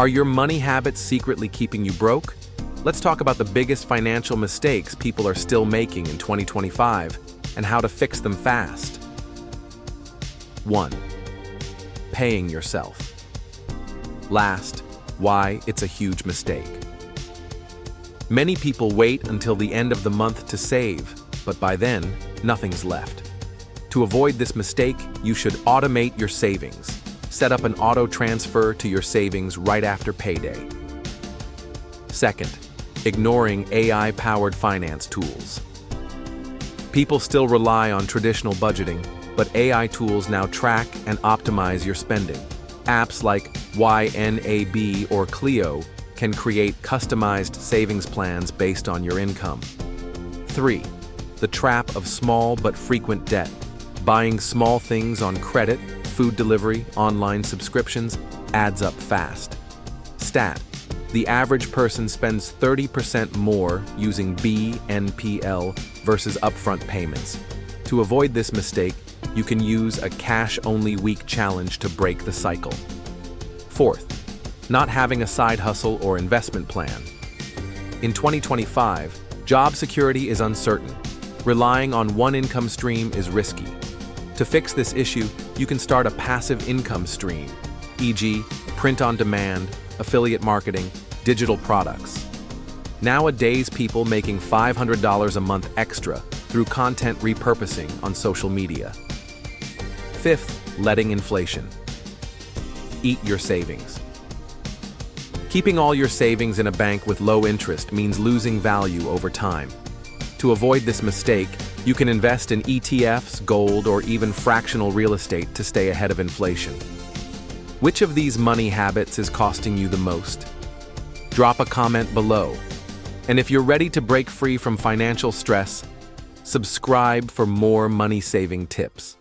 Are your money habits secretly keeping you broke? Let's talk about the biggest financial mistakes people are still making in 2025 and how to fix them fast. 1. Paying yourself. Last, why it's a huge mistake. Many people wait until the end of the month to save, but by then, nothing's left. To avoid this mistake, you should automate your savings. Set up an auto transfer to your savings right after payday. Second, ignoring AI-powered finance tools. People still rely on traditional budgeting, but AI tools now track and optimize your spending. Apps like YNAB or Clio can create customized savings plans based on your income. 3. The trap of small but frequent debt. Buying small things on credit, food delivery, online subscriptions adds up fast. Stat: the average person spends 30% more using BNPL versus upfront payments. To avoid this mistake, you can use a cash-only week challenge to break the cycle. Fourth, not having a side hustle or investment plan. In 2025, job security is uncertain. Relying on one income stream is risky. To fix this issue, you can start a passive income stream, e.g., print on demand, affiliate marketing, digital products. Nowadays, people making $500 a month extra through content repurposing on social media. Fifth, letting inflation eat your savings. Keeping all your savings in a bank with low interest means losing value over time. To avoid this mistake, you can invest in ETFs, gold, or even fractional real estate to stay ahead of inflation. Which of these money habits is costing you the most? Drop a comment below. And if you're ready to break free from financial stress, subscribe for more money-saving tips.